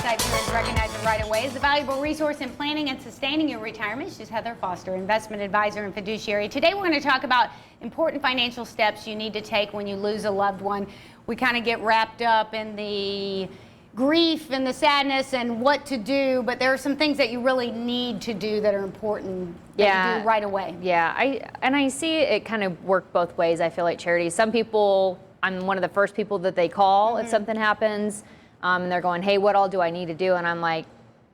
type to recognize it right away. Is a valuable resource in planning and sustaining your retirement. She's Heather Foster, investment advisor and fiduciary. Today we're going to talk about important financial steps you need to take when you lose a loved one. We kind of get wrapped up in the grief and the sadness and what to do, but there are some things that you really need to do that are important that you do right away. Yeah, I see it kind of work both ways. I feel like, Charity. Some people, I'm one of the first people that they call if something happens, and they're going, hey, what all do I need to do? And I'm like,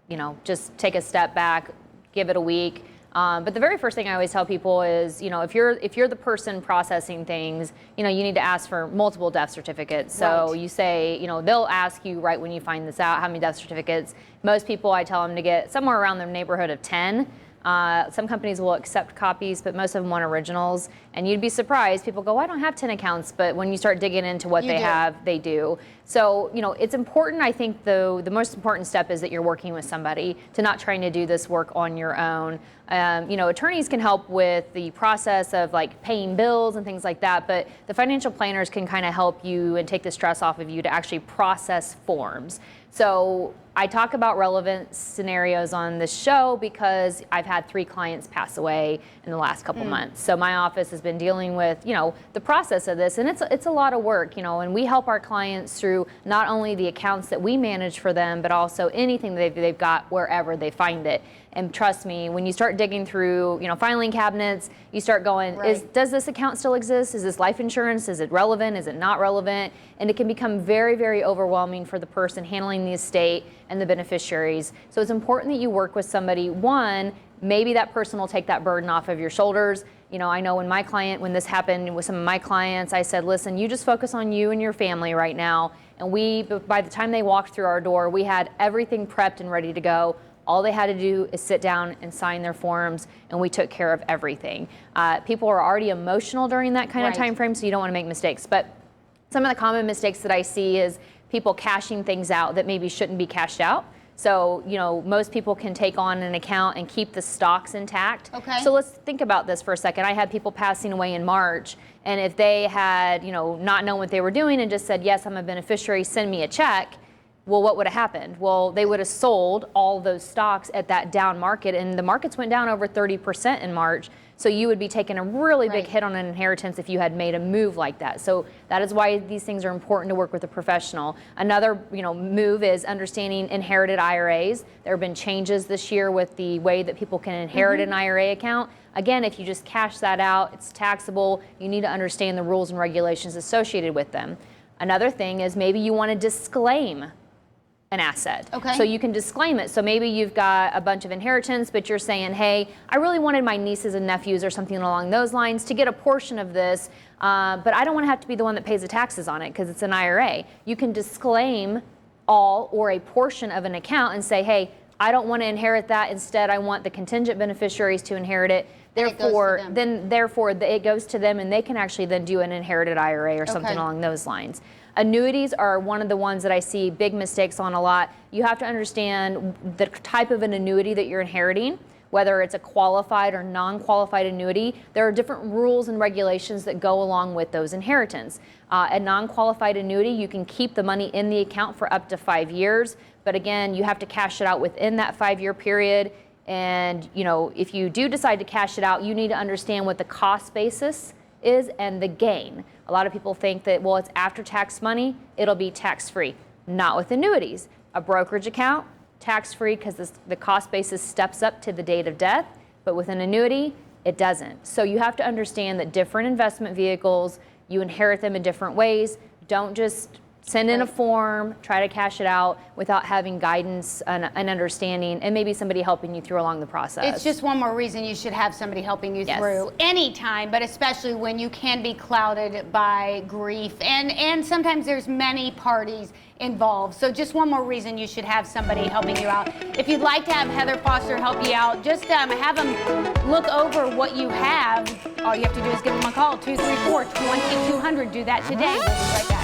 you know, just take a step back, give it a week. But the very first thing I always tell people is, you know, if you're the person processing things, you know, you need to ask for multiple death certificates. So you say, you know, they'll ask you right when you find this out, how many death certificates. Most people, I tell them to get somewhere around the neighborhood of 10. Some companies will accept copies, but most of them want originals. And you'd be surprised. People go, I don't have 10 accounts. But when you start digging into what they have, they do. So, you know, it's important. I think, though, the most important step is that you're working with somebody, to not trying to do this work on your own. You know, attorneys can help with the process of like paying bills and things like that. But the financial planners can kind of help you and take the stress off of you to actually process forms. So I talk about relevant scenarios on this show because I've had 3 clients pass away in the last couple months. So my office has been dealing with, you know, the process of this, and it's a lot of work, you know, and we help our clients through not only the accounts that we manage for them, but also anything that they've got wherever they find it. And trust me, when you start digging through, you know, filing cabinets, you start going, does this account still exist? Is this life insurance? Is it relevant? Is it not relevant? And it can become very, very overwhelming for the person handling the estate and the beneficiaries. So it's important that you work with somebody. One, maybe that person will take that burden off of your shoulders. You know, I know when this happened with some of my clients, I said, listen, you just focus on you and your family right now. And by the time they walked through our door, we had everything prepped and ready to go. All they had to do is sit down and sign their forms, and we took care of everything. People are already emotional during that kind of time frame, so you don't want to make mistakes. But some of the common mistakes that I see is people cashing things out that maybe shouldn't be cashed out. So, you know, most people can take on an account and keep the stocks intact. So let's think about this for a second. I had people passing away in March, and if they had, you know, not known what they were doing and just said, yes, I'm a beneficiary, send me a check, well, what would have happened? Well, they would have sold all those stocks at that down market, and the markets went down over 30% in March. So you would be taking a really big hit on an inheritance if you had made a move like that. So that is why these things are important to work with a professional. Another, you know, move is understanding inherited IRAs. There have been changes this year with the way that people can inherit an IRA account. Again, if you just cash that out, it's taxable. You need to understand the rules and regulations associated with them. Another thing is maybe you want to disclaim an asset. So you can disclaim it. So maybe you've got a bunch of inheritance, but you're saying, hey, I really wanted my nieces and nephews or something along those lines to get a portion of this, but I don't want to have to be the one that pays the taxes on it because it's an IRA. You can disclaim all or a portion of an account and say, hey, I don't want to inherit that. Instead, I want the contingent beneficiaries to inherit it. Therefore, it goes to them, and they can actually then do an inherited IRA or something along those lines. Annuities are one of the ones that I see big mistakes on a lot. You have to understand the type of an annuity that you're inheriting, whether it's a qualified or non-qualified annuity. There are different rules and regulations that go along with those inheritance. A non-qualified annuity, you can keep the money in the account for up to 5 years, but again, you have to cash it out within that 5-year period. And you know, if you do decide to cash it out, you need to understand what the cost basis is and the gain. A lot of people think that, well, it's after-tax money, it'll be tax-free. Not with annuities. A brokerage account, tax-free because the cost basis steps up to the date of death, but with an annuity, it doesn't. So you have to understand that different investment vehicles, you inherit them in different ways. Don't just send in a form, try to cash it out without having guidance and understanding, and maybe somebody helping you through along the process. It's just one more reason you should have somebody helping you through anytime, but especially when you can be clouded by grief. And sometimes there's many parties involved. So just one more reason you should have somebody helping you out. If you'd like to have Heather Foster help you out, just have them look over what you have. All you have to do is give them a call, 234-2200. Do that today. We'll be right back.